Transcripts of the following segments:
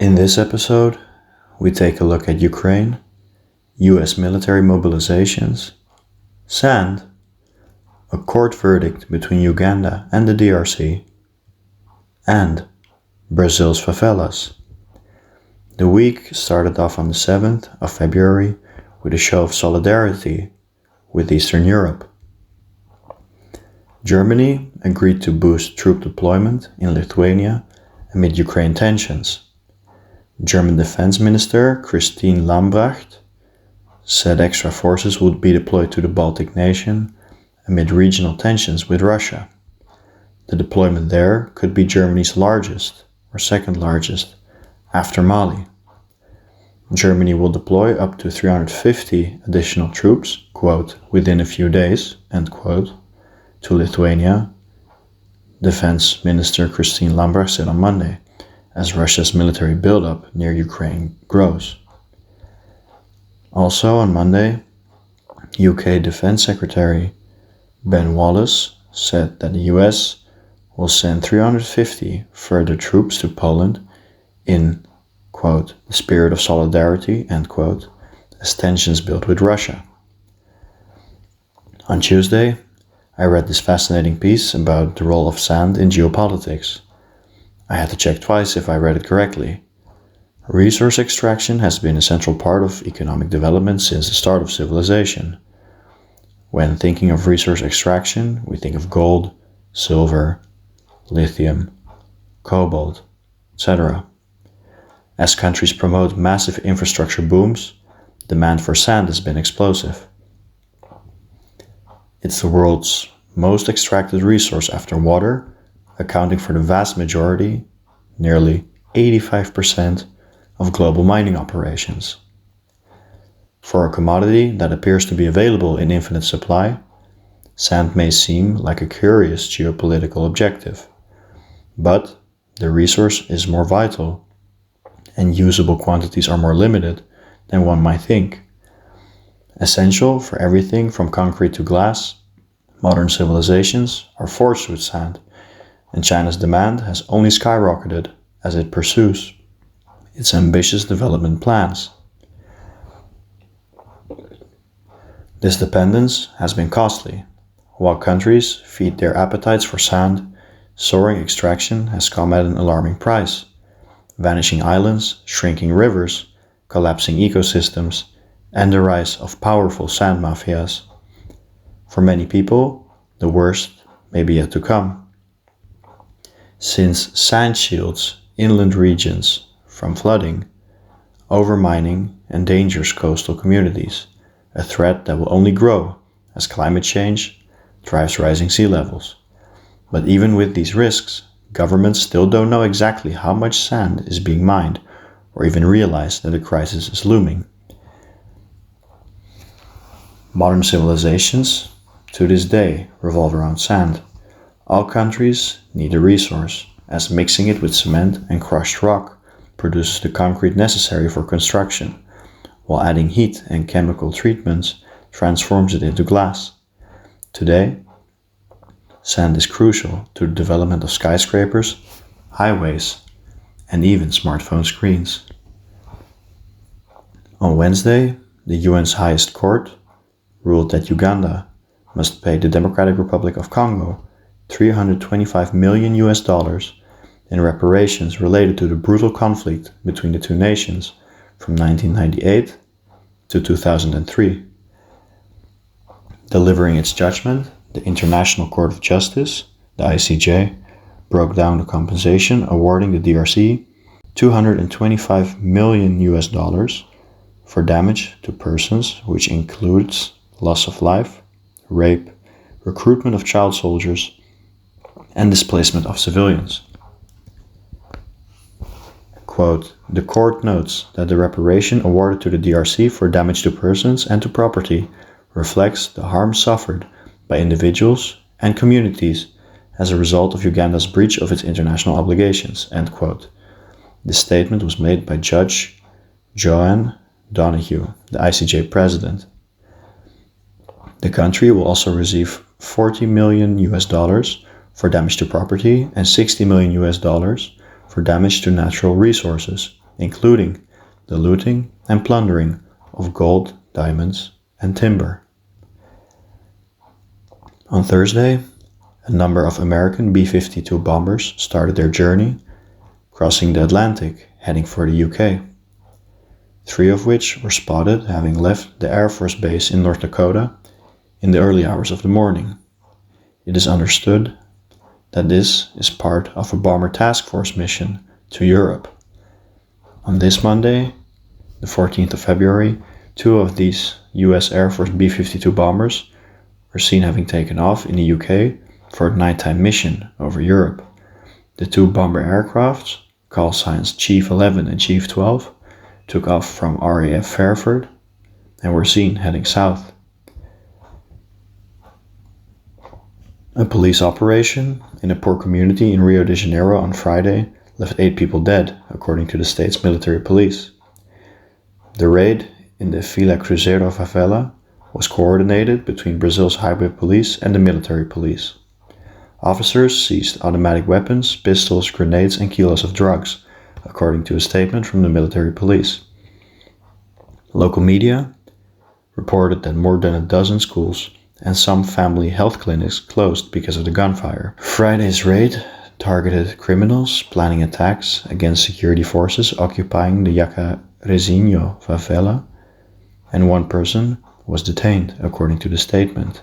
In this episode, we take a look at Ukraine, US military mobilizations, sand, a court verdict between Uganda and the DRC, and Brazil's favelas. The week started off on the 7th of February with a show of solidarity with Eastern Europe. Germany agreed to boost troop deployment in Lithuania amid Ukraine tensions. German Defense Minister Christine Lambrecht said extra forces would be deployed to the Baltic nation amid regional tensions with Russia. The deployment there could be Germany's largest or second largest after Mali. Germany will deploy up to 350 additional troops, quote, within a few days, end quote, to Lithuania, Defense Minister Christine Lambrecht said on Monday, as Russia's military buildup near Ukraine grows. Also on Monday, UK Defense Secretary Ben Wallace said that the US will send 350 further troops to Poland in, quote, the spirit of solidarity, end quote, as tensions build with Russia. On Tuesday, I read this fascinating piece about the role of sand in geopolitics. I had to check twice if I read it correctly. Resource extraction has been a central part of economic development since the start of civilization. When thinking of resource extraction, we think of gold, silver, lithium, cobalt, etc. As countries promote massive infrastructure booms, demand for sand has been explosive. It's the world's most extracted resource after water, accounting for the vast majority, nearly 85%, of global mining operations. For a commodity that appears to be available in infinite supply, sand may seem like a curious geopolitical objective. But the resource is more vital, and usable quantities are more limited than one might think. Essential for everything from concrete to glass, modern civilizations are forged with sand, and China's demand has only skyrocketed as it pursues its ambitious development plans. This dependence has been costly. While countries feed their appetites for sand, soaring extraction has come at an alarming price. Vanishing islands, shrinking rivers, collapsing ecosystems, and the rise of powerful sand mafias. For many people, the worst may be yet to come. Since sand shields inland regions from flooding, overmining, and endangers coastal communities, a threat that will only grow as climate change drives rising sea levels. But even with these risks, governments still don't know exactly how much sand is being mined or even realize that a crisis is looming. Modern civilizations, to this day, revolve around sand. All countries need a resource, as mixing it with cement and crushed rock produces the concrete necessary for construction, while adding heat and chemical treatments transforms it into glass. Today, sand is crucial to the development of skyscrapers, highways, and even smartphone screens. On Wednesday, the UN's highest court ruled that Uganda must pay the Democratic Republic of Congo $325 million in reparations related to the brutal conflict between the two nations from 1998 to 2003. Delivering its judgment, the International Court of Justice, the ICJ, broke down the compensation, awarding the DRC $225 million for damage to persons, which includes loss of life, rape, recruitment of child soldiers, and displacement of civilians. Quote, the court notes that the reparation awarded to the DRC for damage to persons and to property reflects the harm suffered by individuals and communities as a result of Uganda's breach of its international obligations, end quote. This statement was made by Judge Joanne Donoghue, the ICJ president. The country will also receive $40 million for damage to property and $60 million for damage to natural resources, including the looting and plundering of gold, diamonds, and timber. On Thursday, a number of American B-52 bombers started their journey, crossing the Atlantic, heading for the UK. 3 of which were spotted having left the Air Force Base in North Dakota in the early hours of the morning. It is understood that this is part of a bomber task force mission to Europe. On this Monday, the 14th of February, 2 of these US Air Force B-52 bombers were seen having taken off in the UK for a nighttime mission over Europe. The 2 bomber aircrafts, call signs Chief 11 and Chief 12, took off from RAF Fairford and were seen heading south. A police operation in a poor community in Rio de Janeiro on Friday left 8 people dead, according to the state's military police. The raid in the Vila Cruzeiro favela was coordinated between Brazil's highway police and the military police. Officers seized automatic weapons, pistols, grenades, and kilos of drugs, according to a statement from the military police. Local media reported that more than a dozen schools and some family health clinics closed because of the gunfire. Friday's raid targeted criminals planning attacks against security forces occupying the Jacarezinho favela, and 1 person was detained, according to the statement.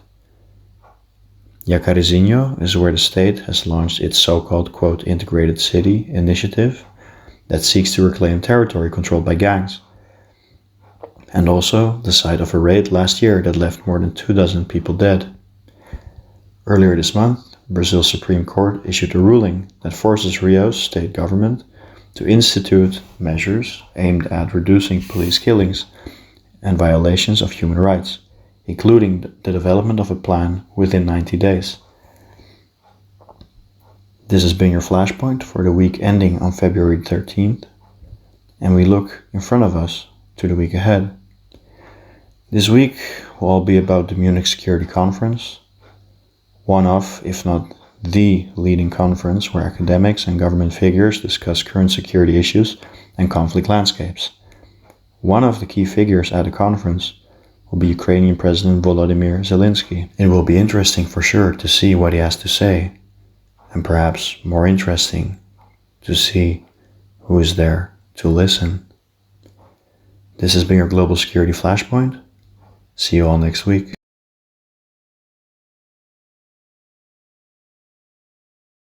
Jacarezinho is where the state has launched its so-called, quote, integrated city initiative that seeks to reclaim territory controlled by gangs, and also the site of a raid last year that left more than 24 people dead. Earlier this month, Brazil's Supreme Court issued a ruling that forces Rio's state government to institute measures aimed at reducing police killings and violations of human rights, including the development of a plan within 90 days. This has been your Flashpoint for the week ending on February 13th, and we look in front of us to the week ahead. This week will all be about the Munich Security Conference, one of, if not the leading conference where academics and government figures discuss current security issues and conflict landscapes. One of the key figures at the conference will be Ukrainian President Volodymyr Zelensky. It will be interesting for sure to see what he has to say, and perhaps more interesting to see who is there to listen. This has been your Global Security Flashpoint. See you all next week.